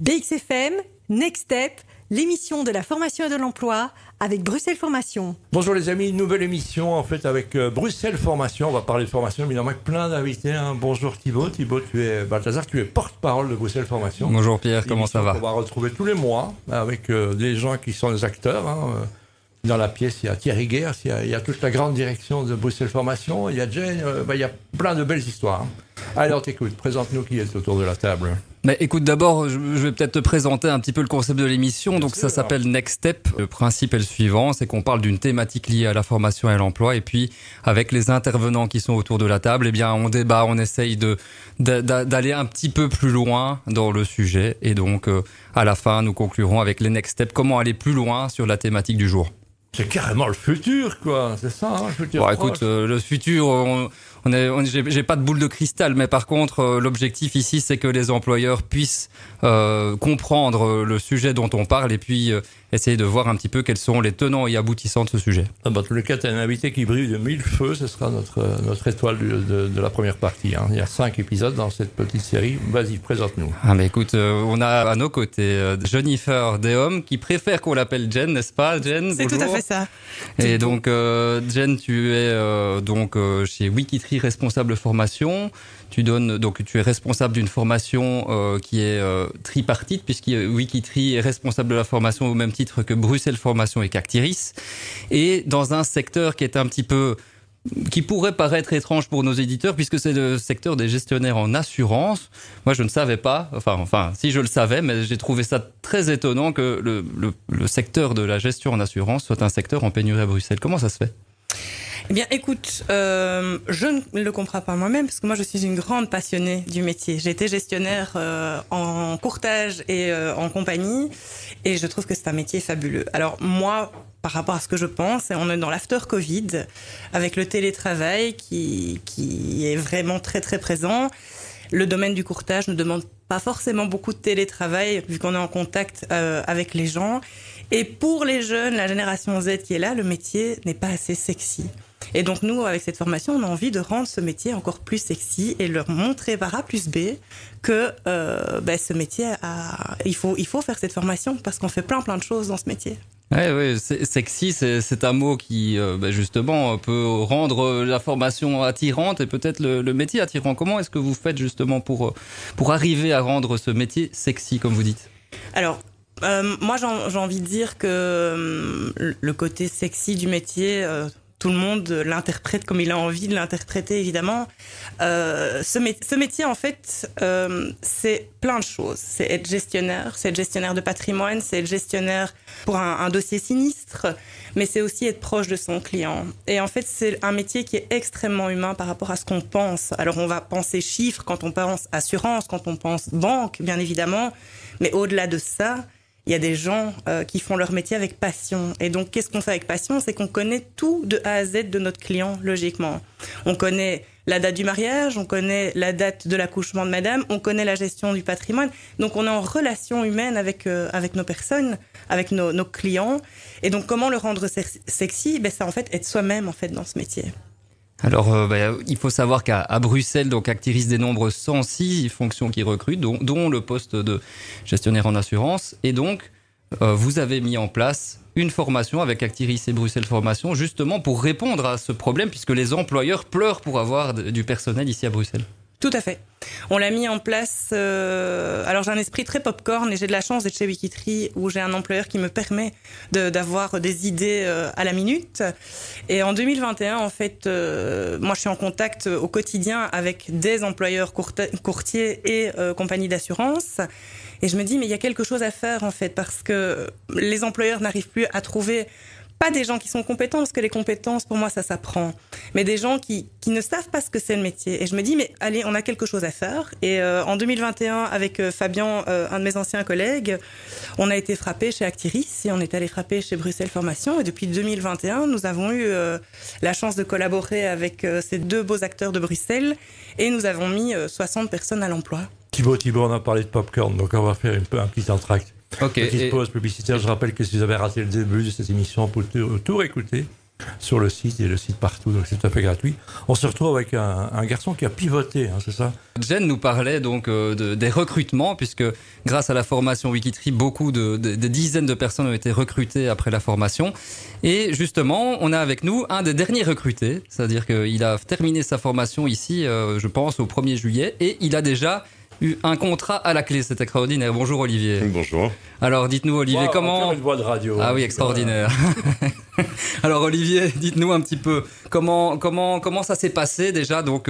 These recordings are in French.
BXFM, Next Step, l'émission de la formation et de l'emploi avec Bruxelles Formation. Bonjour les amis, nouvelle émission en fait avec Bruxelles Formation. On va parler de formation évidemment avec plein d'invités. Bonjour Thibaut, Balthazar, tu es porte-parole de Bruxelles Formation. Bonjour Pierre, comment ça va? On va retrouver tous les mois avec des gens qui sont les acteurs. Dans la pièce, il y a Thierry Guers, il y a toute la grande direction de Bruxelles Formation, il y a Jane, il y a plein de belles histoires. Alors t'écoutes, présente-nous qui est autour de la table. Mais écoute, d'abord, je vais peut-être te présenter un petit peu le concept de l'émission. Donc ça s'appelle Next Step. Le principe est le suivant, c'est qu'on parle d'une thématique liée à la formation et à l'emploi. Et puis, avec les intervenants qui sont autour de la table, eh bien, on débat, on essaye d'aller un petit peu plus loin dans le sujet. Et donc, à la fin, nous conclurons avec les Next Steps. Comment aller plus loin sur la thématique du jour? C'est carrément le futur, quoi. C'est ça, le futur. Bon, écoute, le futur, j'ai pas de boule de cristal, mais par contre, l'objectif ici, c'est que les employeurs puissent comprendre le sujet dont on parle et puis essayer de voir un petit peu quels sont les tenants et aboutissants de ce sujet. Dans tous les cas, tu as un invité qui brille de mille feux. Ce sera notre étoile de la première partie. Il y a 5 épisodes dans cette petite série. Vas-y, présente-nous. Mais écoute, on a à nos côtés Jennifer Dehomme qui préfère qu'on l'appelle Jen, n'est-ce pas, Jen? C'est Bonjour. tout à fait ça. Et donc, Jen, tu es chez Wikitree responsable formation. Tu es responsable d'une formation qui est tripartite, puisque Wikitree est responsable de la formation au même titre que Bruxelles Formation et qu'Actiris. Et dans un secteur qui est un petit peu, qui pourrait paraître étrange pour nos éditeurs, puisque c'est le secteur des gestionnaires en assurance. Moi, je ne savais pas, enfin, si je le savais, mais j'ai trouvé ça très étonnant que le secteur de la gestion en assurance soit un secteur en pénurie à Bruxelles. Comment ça se fait? Eh bien, écoute, je ne le comprends pas moi-même parce que moi, je suis une grande passionnée du métier. J'ai été gestionnaire en courtage et en compagnie et je trouve que c'est un métier fabuleux. Alors moi, par rapport à ce que je pense, on est dans l'after-Covid avec le télétravail qui est vraiment très très présent. Le domaine du courtage ne demande pas forcément beaucoup de télétravail vu qu'on est en contact avec les gens. Et pour les jeunes, la génération Z qui est là, le métier n'est pas assez sexy. Et donc nous, avec cette formation, on a envie de rendre ce métier encore plus sexy et leur montrer par A plus B que ce métier, il faut faire cette formation parce qu'on fait plein de choses dans ce métier. Oui, sexy, c'est un mot qui, justement, peut rendre la formation attirante et peut-être le métier attirant. Comment est-ce que vous faites justement pour arriver à rendre ce métier sexy, comme vous dites? Alors, moi, j'ai envie de dire que le côté sexy du métier, tout le monde l'interprète comme il a envie de l'interpréter, évidemment. Ce métier, en fait, c'est plein de choses. C'est être gestionnaire de patrimoine, c'est être gestionnaire pour un dossier sinistre, mais c'est aussi être proche de son client. Et en fait, c'est un métier qui est extrêmement humain par rapport à ce qu'on pense. Alors, on va penser chiffres quand on pense assurance, quand on pense banque, bien évidemment, mais au-delà de ça, il y a des gens qui font leur métier avec passion. Et donc, qu'est-ce qu'on fait avec passion? C'est qu'on connaît tout de A à Z de notre client, logiquement. On connaît la date du mariage, on connaît la date de l'accouchement de madame, on connaît la gestion du patrimoine. Donc, on est en relation humaine avec nos personnes, avec nos clients. Et donc, comment le rendre sexy? C'est en fait être soi-même en fait, dans ce métier. Alors, il faut savoir qu'à Bruxelles, donc Actiris dénombre 106 fonctions qui recrutent, dont le poste de gestionnaire en assurance. Et donc, vous avez mis en place une formation avec Actiris et Bruxelles Formation, justement pour répondre à ce problème, puisque les employeurs pleurent pour avoir du personnel ici à Bruxelles. Tout à fait. On l'a mis en place. Alors j'ai un esprit très popcorn et j'ai de la chance d'être chez Wikitree où j'ai un employeur qui me permet d'avoir des idées à la minute. Et en 2021, en fait, moi je suis en contact au quotidien avec des employeurs courtiers et compagnies d'assurance. Et je me dis mais il y a quelque chose à faire en fait parce que les employeurs n'arrivent plus à trouver. Pas des gens qui sont compétents, parce que les compétences, pour moi, ça s'apprend. Mais des gens qui ne savent pas ce que c'est le métier. Et je me dis, mais allez, on a quelque chose à faire. Et en 2021, avec Fabien, un de mes anciens collègues, on a été frappé chez Actiris et on est allé frapper chez Bruxelles Formation. Et depuis 2021, nous avons eu la chance de collaborer avec ces deux beaux acteurs de Bruxelles. Et nous avons mis 60 personnes à l'emploi. Thibaut, on a parlé de popcorn, donc on va faire un petit entracte. Okay, Petite pause publicitaire. Je rappelle que si vous avez raté le début de cette émission, pour tout réécouter, sur le site et le site partout, donc c'est tout à fait gratuit. On se retrouve avec un garçon qui a pivoté, c'est ça? Jen nous parlait donc des recrutements, puisque grâce à la formation Wikitree, beaucoup des dizaines de personnes ont été recrutées après la formation. Et justement, on a avec nous un des derniers recrutés, c'est-à-dire qu'il a terminé sa formation ici, je pense, au 1er juillet, et il a déjà eu un contrat à la clé. C'est extraordinaire. Bonjour Olivier. Bonjour. Alors dites-nous Olivier, comment... Une voix de radio. Ah oui, extraordinaire. Alors Olivier, dites-nous un petit peu comment ça s'est passé déjà, donc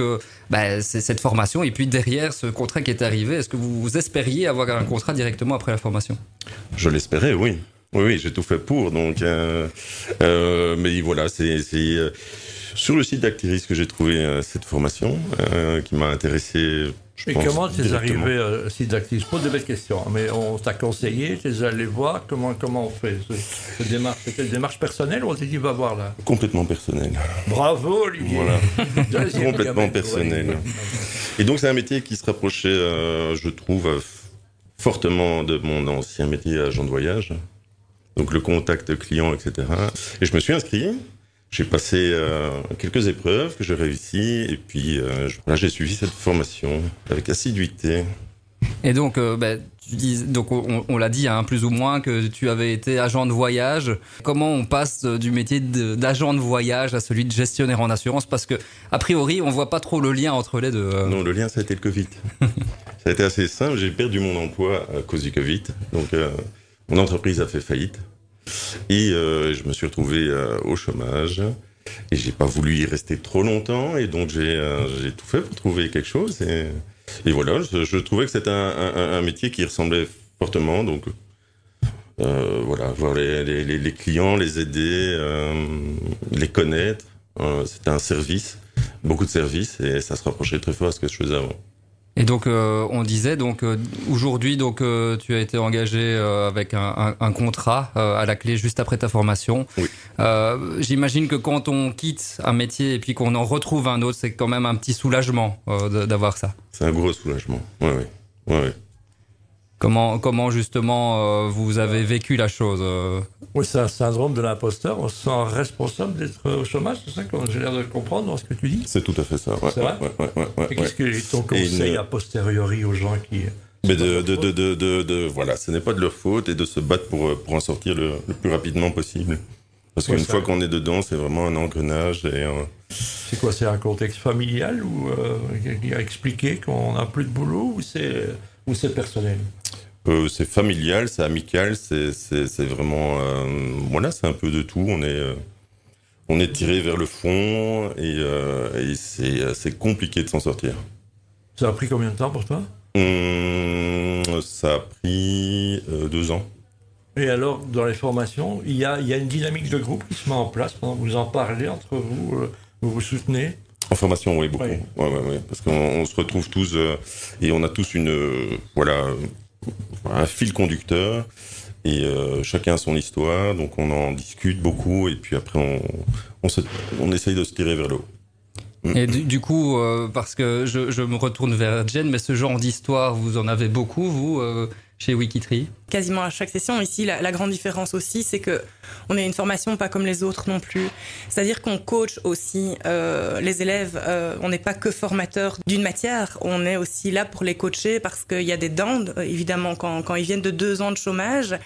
c'est cette formation, et puis derrière ce contrat qui est arrivé, est-ce que vous espériez avoir un contrat directement après la formation? Je l'espérais, oui. Oui, j'ai tout fait pour, donc mais voilà, c'est sur le site d'Actiris que j'ai trouvé cette formation qui m'a intéressé. Et comment tu es arrivé au site d'Actiris? Pas de belles questions, mais on t'a conseillé, tu es allé voir, comment on fait cette démarche? C'était une démarche personnelle ou on t'a dit va voir là? Complètement personnel. Bravo Olivier. Voilà. Complètement personnel. Et donc c'est un métier qui se rapprochait, je trouve, fortement de mon ancien métier agent de voyage. Donc le contact client, etc. Et je me suis inscrit. J'ai passé quelques épreuves que j'ai réussi, et puis j'ai suivi cette formation avec assiduité. Et donc, tu dis, donc on l'a dit, hein, plus ou moins, que tu avais été agent de voyage. Comment on passe du métier d'agent de voyage à celui de gestionnaire en assurance? Parce que a priori, on voit pas trop le lien entre les deux. Non, le lien, ça a été le Covid. Ça a été assez simple. J'ai perdu mon emploi à cause du Covid. Donc, mon entreprise a fait faillite. Et je me suis retrouvé au chômage et j'ai pas voulu y rester trop longtemps, et donc j'ai tout fait pour trouver quelque chose, et voilà, je trouvais que c'était un métier qui ressemblait fortement, donc voilà, voir les clients, les aider, les connaître, c'était un service, beaucoup de services, et ça se rapprochait très fort à ce que je faisais avant. Et donc, on disait, donc aujourd'hui, donc tu as été engagé avec un contrat à la clé juste après ta formation. Oui. J'imagine que quand on quitte un métier et puis qu'on en retrouve un autre, c'est quand même un petit soulagement d'avoir ça. C'est un gros soulagement. Oui. Comment justement vous avez vécu la chose Oui, c'est un syndrome de l'imposteur. On se sent responsable d'être au chômage, c'est ça que j'ai l'air de comprendre dans ce que tu dis? C'est tout à fait ça. Ouais, c'est vrai? Ouais. Et qu'est-ce que est ton conseil a posteriori aux gens qui... Mais voilà, ce n'est pas de leur faute, et de se battre pour en sortir le plus rapidement possible. Parce qu'une fois qu'on est dedans, c'est vraiment un engrenage. C'est quoi? C'est un contexte familial ou qui a expliqué qu'on n'a plus de boulot, ou c'est personnel? C'est familial, c'est amical, c'est vraiment... voilà, c'est un peu de tout. On est tiré vers le fond, et c'est compliqué de s'en sortir. Ça a pris combien de temps pour toi? Ça a pris 2 ans. Et alors, dans les formations, il y a une dynamique de groupe qui se met en place pendant que vous en parlez entre vous, vous vous soutenez? En formation, oui, beaucoup. Oui. Ouais. Parce qu'on se retrouve tous, et on a tous un fil conducteur, et chacun a son histoire, donc on en discute beaucoup, et puis après on essaye de se tirer vers le haut. Et du coup, parce que je me retourne vers Jen, mais ce genre d'histoire, vous en avez beaucoup, vous, chez Wikitree? Quasiment à chaque session. Ici, la grande différence aussi, c'est que on a une formation pas comme les autres non plus. C'est-à-dire qu'on coach aussi les élèves. On n'est pas que formateur d'une matière. On est aussi là pour les coacher, parce qu'il y a des dents, évidemment, quand ils viennent de 2 ans de chômage,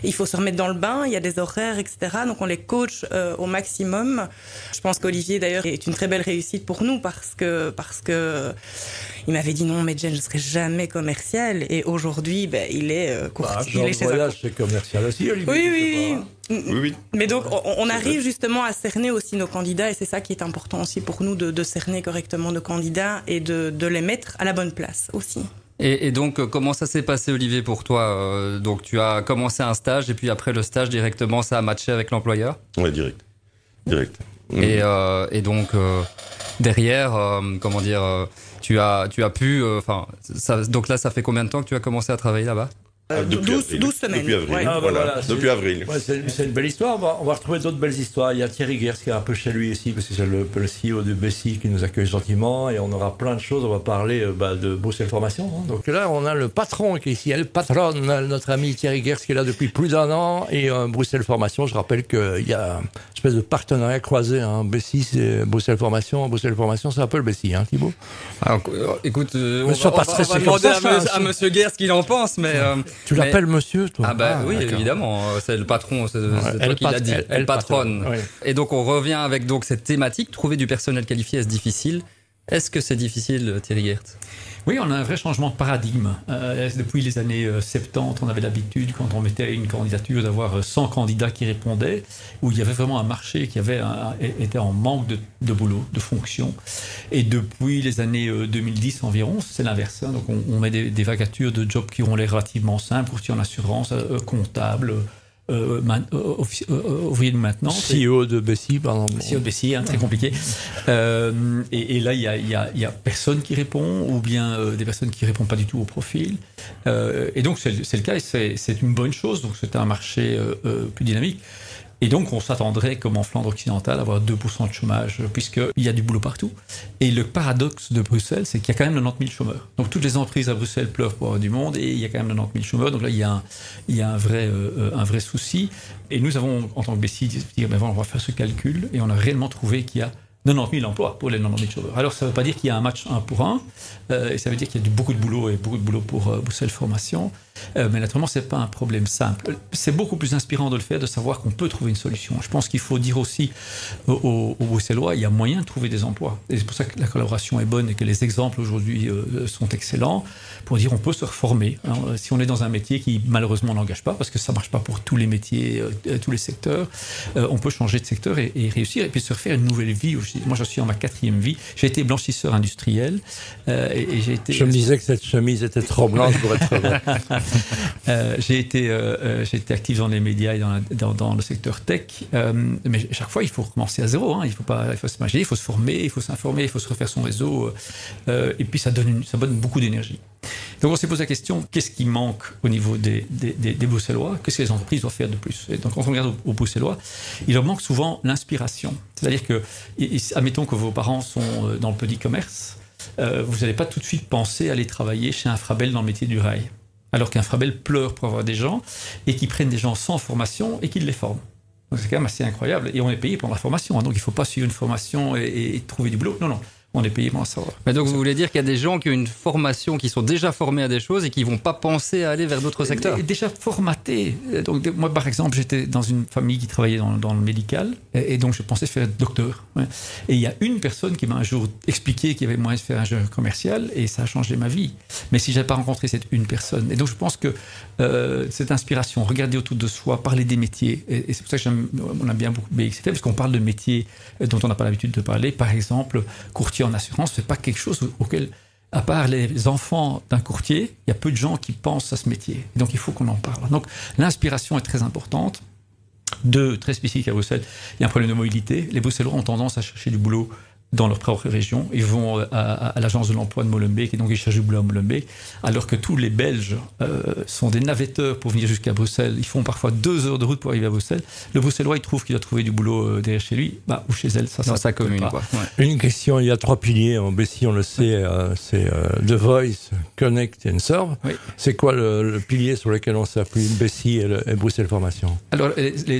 il faut se remettre dans le bain, il y a des horaires, etc. Donc on les coach au maximum. Je pense qu'Olivier, d'ailleurs, est une très belle réussite pour nous, parce que il m'avait dit non, mais Jen, je serai jamais commercial. Et aujourd'hui, il est courtier. Dans le voyage, c'est commercial aussi, Olivier. Oui. Mais donc, on arrive justement à cerner aussi nos candidats, et c'est ça qui est important aussi pour nous, de cerner correctement nos candidats et de les mettre à la bonne place aussi. Et donc, comment ça s'est passé, Olivier, pour toi? Donc, tu as commencé un stage, et puis après le stage, directement, ça a matché avec l'employeur? Oui, direct. Et donc, derrière, comment dire, tu as pu... donc là, ça fait combien de temps que tu as commencé à travailler là-bas? Depuis 12 semaines. Depuis avril. Ouais. Ah, Voilà. Depuis avril. Ouais, c'est une belle histoire. On va retrouver d'autres belles histoires. Il y a Thierry Guers qui est un peu chez lui ici, parce que c'est le CEO de Bessie qui nous accueille gentiment. Et on aura plein de choses. On va parler de Bruxelles Formation. Hein. Donc là, on a le patron qui est ici, le patron, notre ami Thierry Guers qui est là depuis plus d'1 an. Et Bruxelles Formation, je rappelle qu'il y a une espèce de partenariat croisé. Hein. Bessie, c'est Bruxelles Formation. Bruxelles Formation, c'est un peu le Bessie, hein, Thibaut. Alors, écoute, on sois pas stressé va comme demander ça, à monsieur Guers ce qu'il en pense, mais... Tu l'appelles monsieur, toi? Ah bah oui, d'accord. évidemment, c'est le patron, c'est toi qui l'a dit, elle patronne. oui. Et donc on revient avec donc cette thématique, trouver du personnel qualifié, est-ce difficile? Est-ce que c'est difficile, Thierry Guert? Oui, on a un vrai changement de paradigme. Depuis les années 70, on avait l'habitude, quand on mettait une candidature, d'avoir 100 candidats qui répondaient, où il y avait vraiment un marché qui était en manque de boulot, de fonction. Et depuis les années 2010 environ, c'est l'inverse. Hein. Donc on met des vacatures de jobs qui ont l'air relativement simples, courtier en assurance, comptable, ouvrier de maintenance. CEO de Bessie, par exemple. CEO de Bessie, hein, très compliqué. Et là, il y a personne qui répond, ou bien des personnes qui répondent pas du tout au profil. Et donc, c'est le cas, et c'est une bonne chose. Donc, c'est un marché plus dynamique. Et donc, on s'attendrait, comme en Flandre occidentale, à avoir 2% de chômage, puisqu'il y a du boulot partout. Et le paradoxe de Bruxelles, c'est qu'il y a quand même 90 000 chômeurs. Donc, toutes les entreprises à Bruxelles pleurent pour avoir du monde, et il y a quand même 90 000 chômeurs. Donc là, il y a un vrai souci. Et nous avons, en tant que Bessie, dit, ben, on va faire ce calcul, et on a réellement trouvé qu'il y a 90 000 emplois pour les 90 000 chômeurs. Alors, ça ne veut pas dire qu'il y a un match 1 pour 1, et ça veut dire qu'il y a beaucoup de boulot, et beaucoup de boulot pour Bruxelles Formation. Mais naturellement, ce n'est pas un problème simple. C'est beaucoup plus inspirant de le faire, de savoir qu'on peut trouver une solution. Je pense qu'il faut dire aussi aux Bruxellois, il y a moyen de trouver des emplois. Et c'est pour ça que la collaboration est bonne et que les exemples aujourd'hui sont excellents, pour dire on peut se reformer. Hein, si on est dans un métier qui malheureusement n'engage pas, parce que ça ne marche pas pour tous les métiers, tous les secteurs, on peut changer de secteur et réussir, et puis se refaire une nouvelle vie. Moi, je suis en ma 4e vie. J'ai été blanchisseur industriel. Et j'ai été... Je me disais que cette chemise était trop blanche pour être vraie. J'ai été actif dans les médias et dans le secteur tech, mais chaque fois il faut recommencer à zéro. Hein. Il faut s'imaginer, il faut se former, il faut s'informer, il faut se refaire son réseau, et puis ça donne beaucoup d'énergie. Donc on s'est posé la question, qu'est-ce qui manque au niveau des Bruxellois? Qu'est-ce que les entreprises doivent faire de plus? Et donc quand on regarde aux Bruxellois, il leur manque souvent l'inspiration. C'est-à-dire que, admettons que vos parents sont dans le petit commerce, vous n'allez pas tout de suite penser à aller travailler chez un Frabel dans le métier du rail. Alors qu'un Frabel pleure pour avoir des gens, et qui prennent des gens sans formation et qui les forment. Donc c'est quand même assez incroyable. Et on est payé pour la formation. Hein. Donc il ne faut pas suivre une formation et trouver du boulot. Non. On est payé pour en savoir. Mais donc vous voulez dire qu'il y a des gens qui ont une formation, qui sont déjà formés à des choses et qui ne vont pas penser à aller vers d'autres secteurs? Déjà formatés. Donc, moi, par exemple, j'étais dans une famille qui travaillait dans le médical, et donc je pensais faire docteur. Ouais. Et il y a une personne qui m'a un jour expliqué qu'il y avait moyen de faire ingénieur commercial, et ça a changé ma vie. Mais si je n'avais pas rencontré cette une personne. Et donc je pense que cette inspiration, regarder autour de soi, parler des métiers, et c'est pour ça que on a bien beaucoup BXFM, parce qu'on parle de métiers dont on n'a pas l'habitude de parler. Par exemple, courtier en assurance, c'est pas quelque chose auquel, à part les enfants d'un courtier, il y a peu de gens qui pensent à ce métier. Donc il faut qu'on en parle. Donc l'inspiration est très importante. Très spécifique à Bruxelles, il y a un problème de mobilité. Les Bruxellois ont tendance à chercher du boulot dans leur propre région. Ils vont à l'agence de l'emploi de Molenbeek, et donc ils cherchent du boulot à Molenbeek, alors que tous les Belges sont des navetteurs pour venir jusqu'à Bruxelles. Ils font parfois 2 heures de route pour arriver à Bruxelles. Le Bruxellois, il trouve qu'il doit trouver du boulot derrière chez lui, ou chez elle. Dans sa commune, quoi. Ouais. Une question, il y a 3 piliers en Bessie, on le sait, c'est The Voice, Connect et Serve. Oui. C'est quoi le pilier sur lequel on s'appuie, Bessie et Bruxelles Formation? Alors,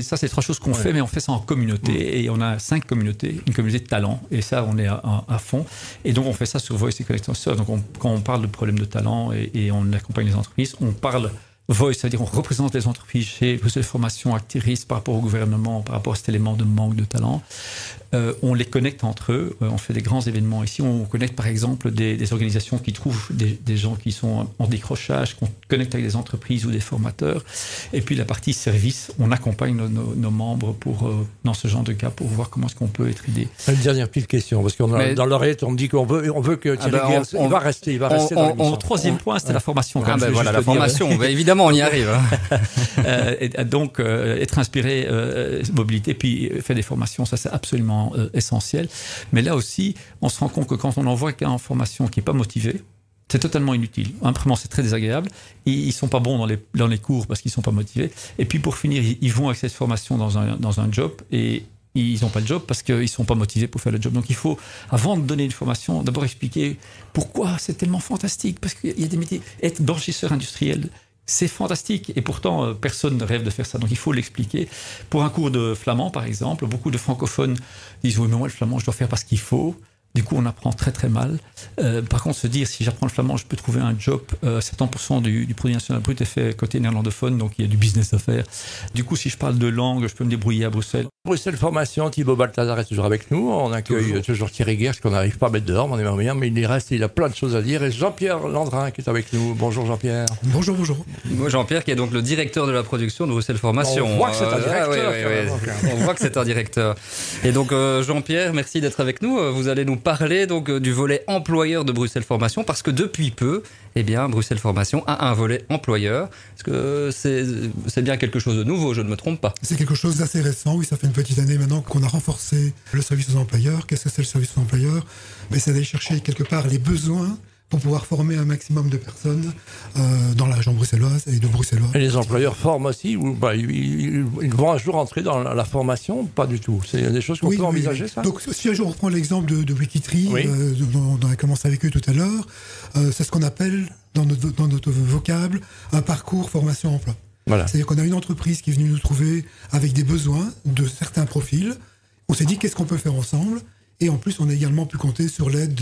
ça, c'est 3 choses qu'on fait, mais on fait ça en communauté, et on a 5 communautés, une communauté de talent, et ça, on est à fond. Et donc, on fait ça sur Voice et Connect and Serve. Donc, quand on parle de problèmes de talent et on accompagne les entreprises, on parle Voice, c'est-à-dire on représente les entreprises chez Bruxelles Formation, Actiris, par rapport au gouvernement, par rapport à cet élément de manque de talent. On les connecte entre eux, on fait des grands événements ici, on connecte par exemple des organisations qui trouvent des gens qui sont en décrochage, qu'on connecte avec des entreprises ou des formateurs, et puis la partie service, on accompagne nos membres dans ce genre de cas pour voir comment est-ce qu'on peut être aidé. Une dernière petite question, parce qu'on dans l'oreillette on me dit qu'on veut que Thierry Guers, il va rester dans l'émission. Troisième point, c'était la formation. Voilà, la formation, évidemment on y arrive. Donc être inspiré, mobilité, puis faire des formations, ça c'est absolument essentiel. Mais là aussi, on se rend compte que quand on envoie quelqu'un en formation qui n'est pas motivé, C'est totalement inutile. Vraiment, c'est très désagréable. Ils sont pas bons dans les cours parce qu'ils sont pas motivés. Et puis pour finir, ils vont avec cette formation dans un job et ils n'ont pas le job parce qu'ils sont pas motivés pour faire le job. Donc il faut, avant de donner une formation, d'abord expliquer pourquoi c'est tellement fantastique. Parce qu'il y a des métiers. Être blanchisseur industriel, c'est fantastique. Et pourtant, personne ne rêve de faire ça. Donc il faut l'expliquer. Pour un cours de flamand, par exemple, beaucoup de francophones disent oui, mais moi le flamand, je dois faire parce qu'il faut. Du coup, on apprend très très mal. Par contre, se dire, si j'apprends le flamand, je peux trouver un job. 70% du produit national brut est fait côté néerlandophone, donc il y a du business à faire. Du coup, si je parle de langue, je peux me débrouiller à Bruxelles. Bruxelles Formation, Thibaut Balthazar est toujours avec nous. On accueille toujours Thierry Guerche, qu'on n'arrive pas à mettre dehors, on aimerait bien, mais il reste, il a plein de choses à dire. Et Jean-Pierre Landrin qui est avec nous. Bonjour Jean-Pierre. Bonjour, bonjour. Moi, Jean-Pierre, qui est donc le directeur de la production de Bruxelles Formation. On voit que c'est un directeur. On voit que c'est un directeur. Et donc, Jean-Pierre, merci d'être avec nous. Vous allez nous parler donc du volet employeur de Bruxelles Formation, parce que depuis peu, eh bien, Bruxelles Formation a un volet employeur. Est-ce que c'est bien quelque chose de nouveau, je ne me trompe pas? C'est quelque chose d'assez récent, oui, ça fait une petite année maintenant qu'on a renforcé le service aux employeurs. Qu'est-ce que c'est le service aux employeurs? C'est d'aller chercher quelque part les besoins pour pouvoir former un maximum de personnes dans la région bruxelloise et de Bruxellois. Et les employeurs forment aussi, ou ils vont un jour entrer dans la formation? Pas du tout. C'est des choses qu'on peut envisager, ça? Donc, si un jour on reprend l'exemple de Wikitree, dont on a commencé avec eux tout à l'heure, c'est ce qu'on appelle, dans notre vocable, un parcours formation-emploi. Voilà. C'est-à-dire qu'on a une entreprise qui est venue nous trouver avec des besoins de certains profils. On s'est dit, qu'est-ce qu'on peut faire ensemble? Et en plus, on a également pu compter sur l'aide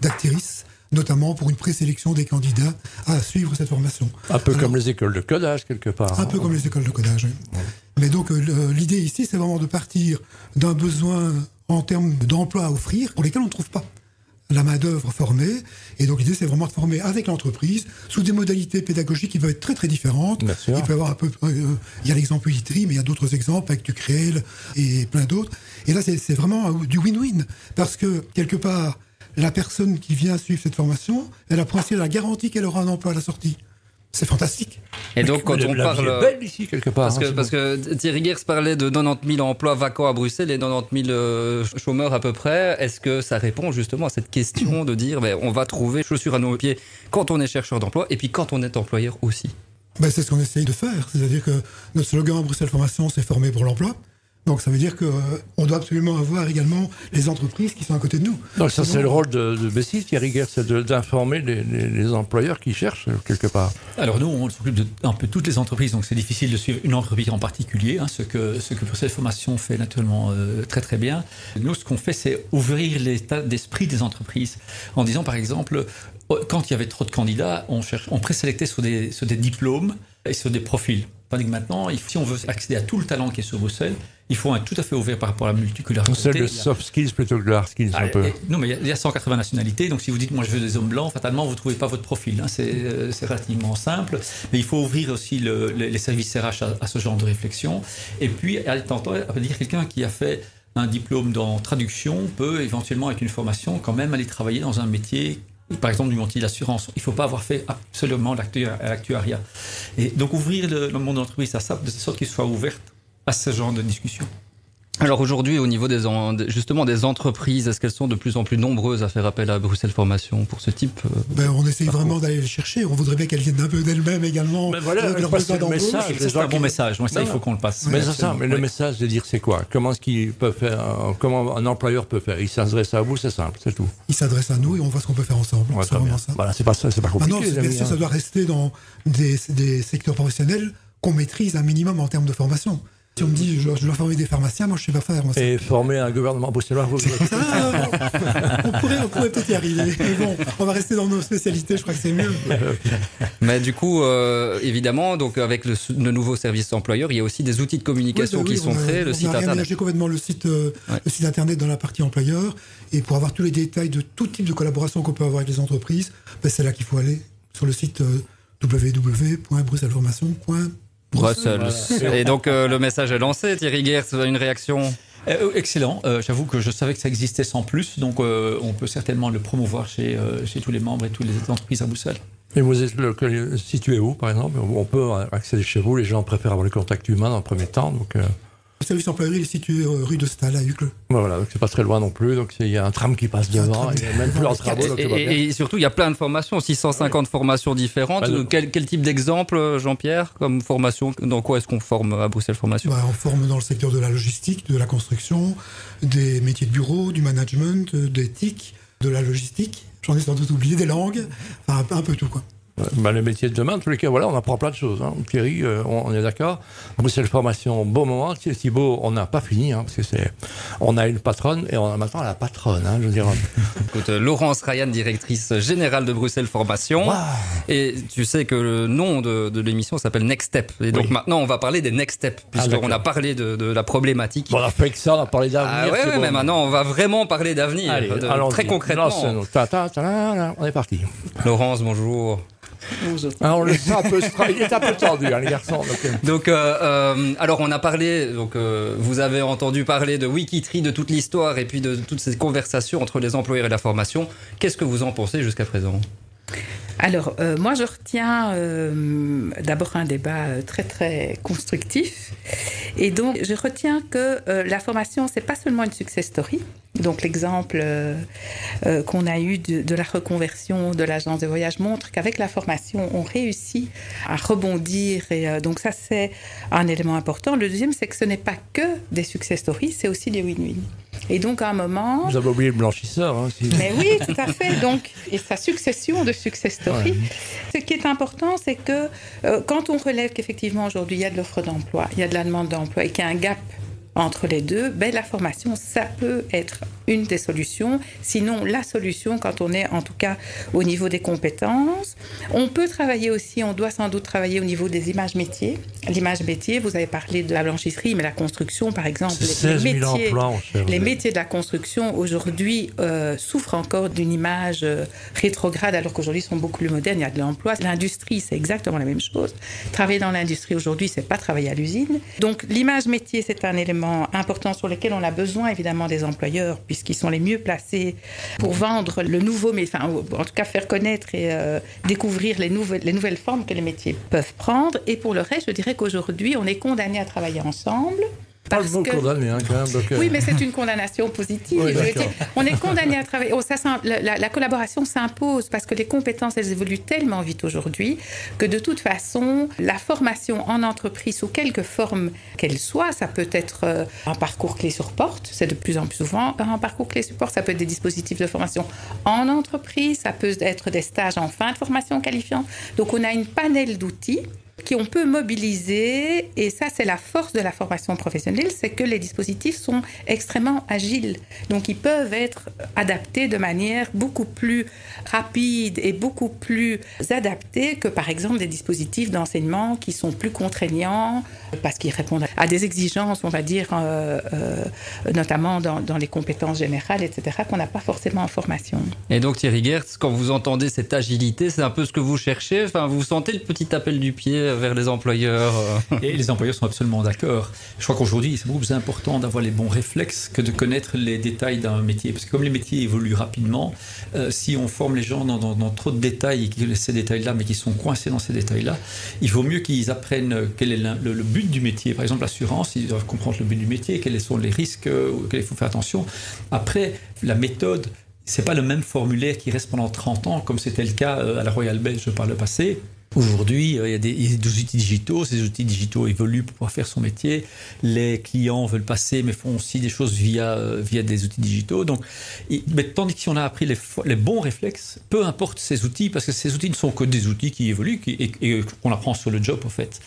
d'Actiris, notamment pour une présélection des candidats à suivre cette formation. Un peu comme les écoles de codage, quelque part. Un peu comme les écoles de codage, oui. Ouais. Mais donc, l'idée ici, c'est vraiment de partir d'un besoin en termes d'emploi à offrir, pour lesquels on ne trouve pas la main-d'œuvre formée. Et donc, l'idée, c'est vraiment de former avec l'entreprise, sous des modalités pédagogiques qui peuvent être très, très différentes. Bien sûr. Il peut y avoir un peu... il y a l'exemple Wikitree, mais il y a d'autres exemples, avec du Créel et plein d'autres. Et là, c'est vraiment du win-win. Parce que, quelque part, la personne qui vient suivre cette formation, elle a principe la garantie qu'elle aura un emploi à la sortie. C'est fantastique. Et donc, quand on parle... belle ici, quelque part. Parce que Thierry Guerche parlait de 90 000 emplois vacants à Bruxelles et 90 000 chômeurs à peu près. Est-ce que ça répond justement à cette question de dire on va trouver chaussures à nos pieds quand on est chercheur d'emploi et puis quand on est employeur aussi? C'est ce qu'on essaye de faire. C'est-à-dire que notre slogan à Bruxelles Formation, c'est former pour l'emploi. Donc ça veut dire qu'on doit absolument avoir également les entreprises qui sont à côté de nous. Donc ça, c'est le rôle de Bessie, Thierry Guerche, c'est d'informer les employeurs qui cherchent quelque part. Alors nous, on s'occupe d'un peu toutes les entreprises, donc c'est difficile de suivre une entreprise en particulier, ce que Bruxelles Formation fait naturellement très très bien. Nous, ce qu'on fait, c'est ouvrir l'état d'esprit des entreprises en disant par exemple, quand il y avait trop de candidats, on présélectait sur des diplômes et sur des profils. Tandis que maintenant, si on veut accéder à tout le talent qui est sur Bruxelles, il faut être tout à fait ouvert par rapport à la multiculturalité. C'est le soft skills plutôt que le hard skills, un peu. Non, mais il y a 180 nationalités, donc si vous dites, moi je veux des hommes blancs, fatalement, vous ne trouvez pas votre profil. C'est relativement simple, mais il faut ouvrir aussi les services RH à ce genre de réflexion. Et puis, à dire quelqu'un qui a fait un diplôme dans traduction peut éventuellement, avec une formation, quand même aller travailler dans un métier, par exemple du métier de l'assurance. Il ne faut pas avoir fait absolument l'actuariat. Et donc ouvrir le monde de l'entreprise à ça, de sorte qu'il soit ouvert à ce genre de discussion. Alors aujourd'hui, au niveau justement des entreprises, est-ce qu'elles sont de plus en plus nombreuses à faire appel à Bruxelles Formation pour ce type on essaye vraiment d'aller les chercher. On voudrait bien qu'elles viennent un peu d'elles-mêmes également. Mais voilà, c'est le message. C'est un bon message. Moi, ça, il faut qu'on le passe. Mais c'est ça. Mais le message de dire, c'est quoi? Comment un employeur peut faire? Il s'adresse à vous, c'est simple, c'est tout. Il s'adresse à nous et on voit ce qu'on peut faire ensemble. C'est vraiment ça. Voilà, c'est pas compliqué. Non, bien sûr, ça doit rester dans des secteurs professionnels qu'on maîtrise un minimum en termes de formation. Si on me dit, je dois former des pharmaciens, moi je ne sais pas faire. Et former un gouvernement bruxellois, on pourrait peut-être y arriver. Mais bon, on va rester dans nos spécialités, je crois que c'est mieux. Mais du coup, évidemment, donc avec le nouveau service employeur, il y a aussi des outils de communication qui sont créés, le site internet. On a aménagé complètement le site internet dans la partie employeur. Et pour avoir tous les détails de tout type de collaboration qu'on peut avoir avec les entreprises, c'est là qu'il faut aller sur le site www.bruxellesformation.com. Bruxelles. Et donc le message est lancé. Thierry Guerche, une réaction? Excellent. J'avoue que je savais que ça existait sans plus, donc on peut certainement le promouvoir chez tous les membres et toutes les entreprises à Bruxelles. Et vous êtes situé où, par exemple? On peut accéder chez vous, les gens préfèrent avoir le contact humain dans le premier temps, donc Le service employeur, il est situé rue de Stahl à Uccle. Voilà, donc c'est pas très loin non plus. Donc il y a un tram qui passe devant, il n'y a même plus en travaux. Donc et surtout, il y a plein de formations, 650 formations différentes. Quel type d'exemple, Jean-Pierre, comme formation? Dans quoi est-ce qu'on forme à Bruxelles Formation? On forme dans le secteur de la logistique, de la construction, des métiers de bureau, du management, des TIC, de la logistique. J'en ai sans doute oublié, des langues, enfin un peu tout, quoi. Le métier de demain, en tous les cas, voilà, on apprend plein de choses. Hein. Thierry, on est d'accord. Bruxelles Formation, bon moment. Thibaut, on n'a pas fini, parce que on a une patronne et on a maintenant la patronne. Je veux dire. Écoute, Laurence Ryan, directrice générale de Bruxelles Formation. Wow. Et tu sais que le nom de l'émission s'appelle Next Step. Et donc maintenant, on va parler des Next Steps, puisqu'on a parlé de la problématique. Bon, on a fait que ça, on a parlé d'avenir. Mais maintenant, on va vraiment parler d'avenir. Allez, très concrètement. On est parti. Laurence, bonjour. Bonjour. On le sent un peu, il est un peu tendu, les garçons. Donc, alors on a parlé, vous avez entendu parler de Wikitree, de toute l'histoire et puis de toutes ces conversations entre les employeurs et la formation. Qu'est-ce que vous en pensez jusqu'à présent ? Alors, moi, je retiens d'abord un débat très, très constructif. Et donc, je retiens que la formation, c'est pas seulement une success story. Donc, l'exemple qu'on a eu de la reconversion de l'agence de voyage montre qu'avec la formation, on réussit à rebondir. Et donc, ça, c'est un élément important. Le deuxième, c'est que ce n'est pas que des success stories, c'est aussi des win-win. Et donc, à un moment... Vous avez oublié le blanchisseur. Mais oui, tout à fait. Donc, et sa succession de success stories. Ce qui est important, c'est que quand on relève qu'effectivement, aujourd'hui, il y a de l'offre d'emploi, il y a de la demande d'emploi et qu'il y a un gap entre les deux, la formation, ça peut être une des solutions. Sinon, la solution, quand on est en tout cas au niveau des compétences, on peut travailler aussi, on doit sans doute travailler au niveau des images métiers. L'image métier, vous avez parlé de la blanchisserie, mais la construction, par exemple, les métiers de la construction aujourd'hui souffrent encore d'une image rétrograde, alors qu'aujourd'hui ils sont beaucoup plus modernes, il y a de l'emploi. L'industrie, c'est exactement la même chose. Travailler dans l'industrie aujourd'hui, c'est pas travailler à l'usine. Donc l'image métier, c'est un élément important sur lequel on a besoin évidemment des employeurs, puisqu'ils sont les mieux placés pour vendre le nouveau, mais enfin, en tout cas faire connaître et découvrir les nouvelles formes que les métiers peuvent prendre. Et pour le reste, je dirais qu'aujourd'hui, on est condamné à travailler ensemble. Pas le mot condamné, quand même. Donc, oui, mais c'est une condamnation positive. Oui, on est condamné à travailler. La collaboration s'impose parce que les compétences, elles évoluent tellement vite aujourd'hui que de toute façon, la formation en entreprise, sous quelque forme qu'elle soit, ça peut être un parcours clé sur porte, c'est de plus en plus souvent un parcours clé sur porte, ça peut être des dispositifs de formation en entreprise, ça peut être des stages en fin de formation qualifiante. Donc, on a une panel d'outils qu'on peut mobiliser, et ça c'est la force de la formation professionnelle, c'est que les dispositifs sont extrêmement agiles, donc ils peuvent être adaptés de manière beaucoup plus rapide et beaucoup plus adaptée que par exemple des dispositifs d'enseignement qui sont plus contraignants parce qu'ils répondent à des exigences, on va dire notamment dans les compétences générales, etc., qu'on n'a pas forcément en formation. Et donc Thierry Gertz, quand vous entendez cette agilité, c'est un peu ce que vous cherchez, enfin, vous sentez le petit appel du pied vers les employeurs. Et les employeurs sont absolument d'accord. Je crois qu'aujourd'hui, c'est beaucoup plus important d'avoir les bons réflexes que de connaître les détails d'un métier. Parce que comme les métiers évoluent rapidement, si on forme les gens dans trop de détails et qu'ils connaissent ces détails-là, mais qu'ils sont coincés dans ces détails-là, il vaut mieux qu'ils apprennent quel est le but du métier. Par exemple, l'assurance, ils doivent comprendre le but du métier, quels sont les risques auxquels il faut faire attention. Après, la méthode, c'est pas le même formulaire qui reste pendant 30 ans, comme c'était le cas à la Royal Belge par le passé. Aujourd'hui, il y a des outils digitaux. Ces outils digitaux évoluent pour pouvoir faire son métier. Les clients veulent passer, mais font aussi des choses via des outils digitaux. Donc, mais tandis que si on a appris les bons réflexes, peu importe ces outils, parce que ces outils ne sont que des outils qui évoluent et qu'on apprend sur le job, en fait.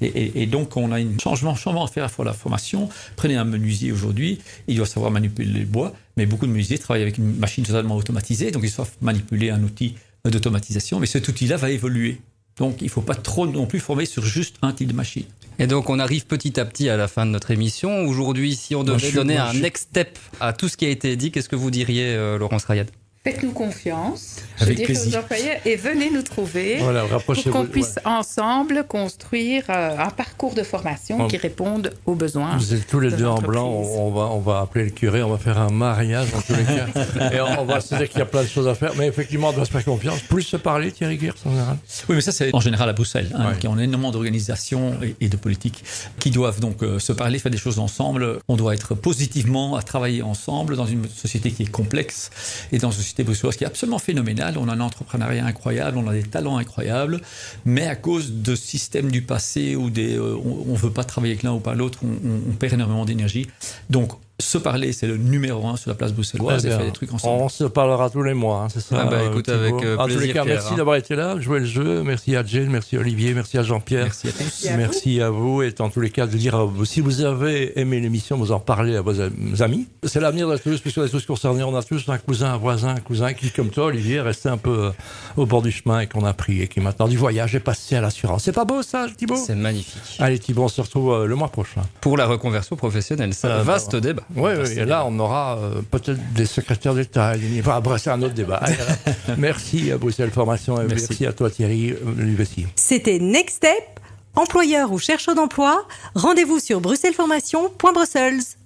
Et donc, on a un changement à faire pour la formation. Prenez un menuisier aujourd'hui, il doit savoir manipuler le bois, mais beaucoup de menuisiers travaillent avec une machine totalement automatisée, donc ils savent manipuler un outil d'automatisation, mais cet outil-là va évoluer. Donc, il ne faut pas trop non plus former sur juste un type de machine. Et donc, on arrive petit à petit à la fin de notre émission. Aujourd'hui, si on devait donner un next step à tout ce qui a été dit, qu'est-ce que vous diriez, Laurence Rayad ? faites-nous confiance, avec je dirais plaisir. aux employeurs, et venez nous trouver pour rapprochez-vous. qu'on puisse ensemble construire un parcours de formation qui réponde aux besoins. Vous êtes tous les deux en blanc, on va appeler le curé, on va faire un mariage en tous les cas. Et on va se dire qu'il y a plein de choses à faire, mais effectivement, on doit se faire confiance. Plus se parler, Thierry Geers, en général. Oui, mais ça, c'est en général à Bruxelles, qui ont énormément d'organisations et de politiques qui doivent donc se parler, faire des choses ensemble. On doit être positivement à travailler ensemble dans une société qui est complexe et dans une société bruxelloise qui est absolument phénoménale. On a un entrepreneuriat incroyable, on a des talents incroyables, mais à cause de systèmes du passé où on ne veut pas travailler avec l'un ou pas l'autre, on perd énormément d'énergie. Donc, se parler, c'est le numéro 1 sur la place bruxelloise et faire des trucs ensemble. On se parlera tous les mois, c'est ça. Écoute, avec plaisir. En tous les cas, Pierre, merci d'avoir été là, jouer le jeu. Merci à Jane, merci à Olivier, merci à Jean-Pierre. Merci à tous. Merci à vous. Et en tous les cas, de dire, si vous avez aimé l'émission, vous en parlez à vos amis. C'est l'avenir de tous, puisqu'on est tous concernés. On a tous un cousin, un voisin, un cousin qui, comme toi, Olivier, est resté un peu au bord du chemin et qu'on a pris et qui maintenant du voyage est passé à l'assurance. C'est pas beau ça, Thibaut? C'est magnifique. Allez Thibaut, on se retrouve le mois prochain. Pour la reconversion professionnelle, c'est un vaste débat. Oui, et là, on aura peut-être des secrétaires d'État. Bref, c'est un autre débat. Allez, merci à Bruxelles Formation et merci à toi Thierry Luvessier. C'était Next Step, employeur ou chercheur d'emploi. Rendez-vous sur bruxelleformation.brussels.